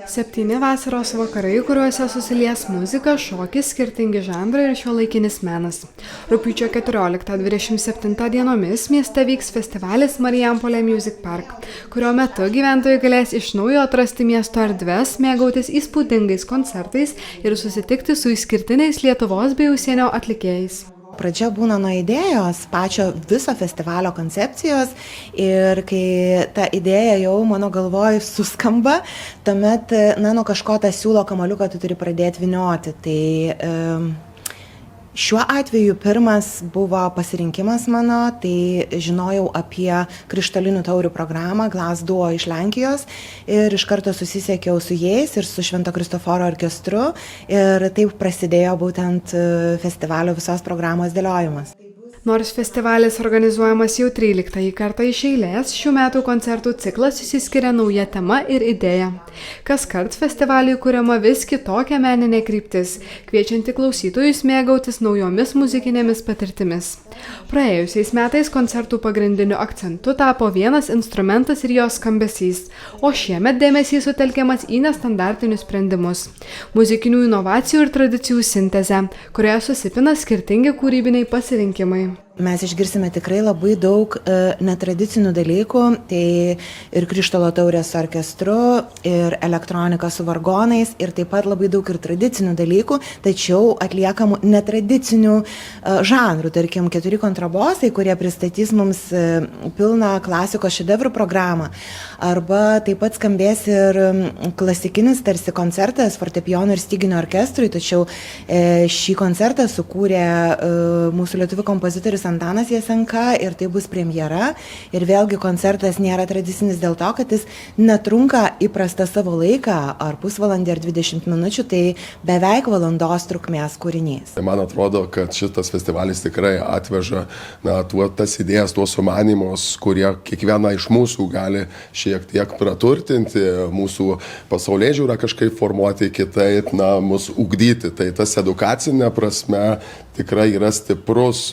7 vasaros vakarai, kuriuose susilies muzika, šokis, skirtingi žanrai ir šiuolaikinis menas. Rugpjūčio 14-27 dienomis mieste vyks festivalis Marijampolė Music Park, kurio metu gyventojai galės iš naujo atrasti miesto erdves, mėgautis įspūdingais koncertais ir susitikti su išskirtiniais Lietuvos bei užsienio atlikėjais. Pradžia būna nuo idėjos, pačio viso festivalio koncepcijos ir kai ta idėja jau mano galvoj suskamba, tuomet nuo kažko tą siūlo kamaliuką tu turi pradėti vynioti. Tai šiuo atveju pirmas buvo pasirinkimas mano, tai žinojau apie Krištolinių taurių programą Glass Duo iš Lenkijos ir iš karto susisiekiau su jais ir su Švento Kristoforo orkestru ir taip prasidėjo būtent festivalio visos programos dėliojimas. Nors festivalis organizuojamas jau 13 kartą iš eilės, šių metų koncertų ciklas išsiskiria nauja tema ir idėja. Kaskart festivaliui kuriama vis kitokia meninė kryptis, kviečianti klausytojus mėgautis naujomis muzikinėmis patirtimis. Praėjusiais metais koncertų pagrindiniu akcentu tapo vienas instrumentas ir jos skambesys, o šiemet dėmesys sutelkiamas į nestandartinius sprendimus. Muzikinių inovacijų ir tradicijų sintezę, kurioje susipina skirtingi kūrybiniai pasirinkimai. Mes išgirsime tikrai labai daug netradicinių dalykų, tai ir Krištolo taurės su orkestru, ir elektronika su vargonais, ir taip pat labai daug ir tradicinių dalykų, tačiau atliekamų netradicinių žanrų, tarkim 4 kontrabosai, kurie pristatys mums pilną klasikos šedevrų programą, arba taip pat skambės ir klasikinis tarsi koncertas fortepijono ir styginių orkestrui, tačiau šį koncertą sukūrė mūsų lietuvių kompozitorius Antanas Jasenka ir tai bus premjera ir vėlgi koncertas nėra tradicinis dėl to, kad jis netrunka įprastą savo laiką ar pusvalandį ar 20 minučių, tai beveik valandos trukmės kūrinys. Man atrodo, kad šitas festivalis tikrai atveža tas idėjas, tuos sumanymus, kurie kiekvieną iš mūsų gali šiek tiek praturtinti, mūsų pasaulėžiūrą kažkaip formuoti kitaip, mus ugdyti. Tai tas edukacinė prasme tikrai yra stiprus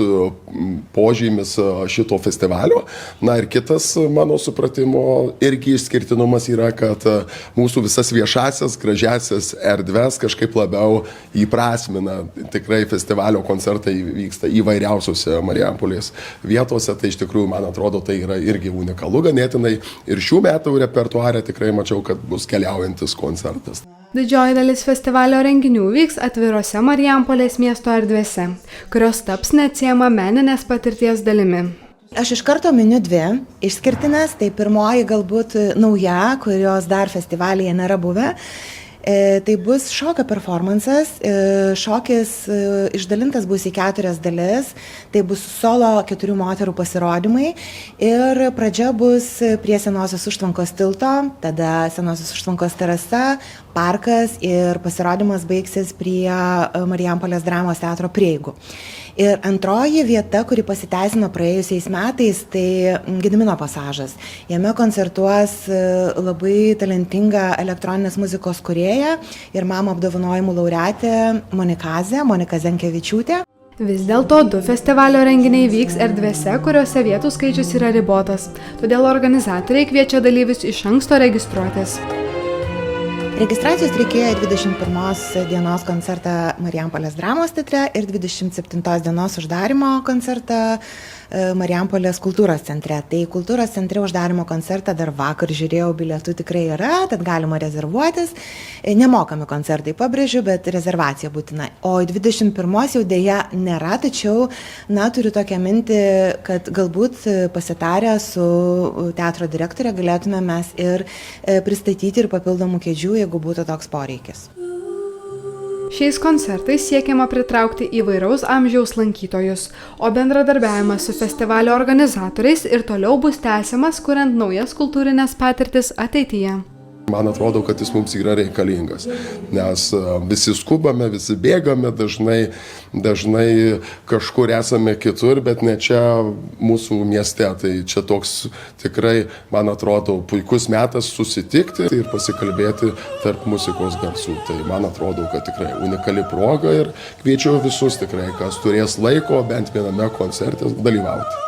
požymis šito festivalio. Ir kitas, mano supratimo, irgi išskirtinumas yra, kad mūsų visas viešasias, gražiasias erdves kažkaip labiau įprasmina. Tikrai festivalio koncertai vyksta įvairiausiose Marijampolės vietose, tai iš tikrųjų, man atrodo, tai yra irgi unikalu ganėtinai. Ir šių metų repertuare tikrai mačiau, kad bus keliaujantis koncertas. Didžioji dalis festivalio renginių vyks atvirose Marijampolės miesto erdvėse, kurios taps neatsiejama meninės patirties dalimi. Aš iš karto miniu 2 išskirtinės, tai pirmoji galbūt nauja, kurios dar festivalyje nėra buvę. Tai bus šokio performances, šokis išdalintas bus į 4 dalis, tai bus solo 4 moterų pasirodymai ir pradžia bus prie Senosios užtvankos tilto, tada Senosios užtvankos terasa, parkas ir pasirodymas baigsis prie Marijampolės dramos teatro prieigų. Ir antroji vieta, kuri pasiteisino praėjusiais metais, tai Gedimino pasažas. Jame koncertuos labai talentinga elektroninės muzikos kūrėja ir mamo apdovanojimų laureatė Monika Zenkevičiūtė. Vis dėlto 2 festivalio renginiai vyks erdvėse, kuriuose vietų skaičius yra ribotas, todėl organizatoriai kviečia dalyvius iš anksto registruotis. Registracijos reikėjo 21 dienos koncertą Marijampolės dramos teatre ir 27 dienos uždarimo koncertą Marijampolės kultūros centre. Tai kultūros centre uždarimo koncertą dar vakar žiūrėjau, bilietų tikrai yra, tad galima rezervuotis. Nemokami koncertai, pabrėžiu, bet rezervacija būtina. O 21 jau dėja nėra, tačiau turiu tokią mintį, kad galbūt pasitarę su teatro direktorė galėtume mes ir pristatyti ir papildomų kėdžių, jeigu būtų toks poreikis. Šiais koncertais siekiama pritraukti įvairaus amžiaus lankytojus, o bendradarbiavimas su festivalio organizatoriais ir toliau bus tęsiamas, kuriant naujas kultūrinės patirtis ateityje. Man atrodo, kad jis mums yra reikalingas, nes visi skubame, visi bėgame, dažnai kažkur esame kitur, bet ne čia mūsų mieste. Tai čia toks tikrai, man atrodo, puikus metas susitikti ir pasikalbėti tarp muzikos garsų. Tai man atrodo, kad tikrai unikali proga ir kviečiu visus tikrai, kas turės laiko bent viename koncerte dalyvauti.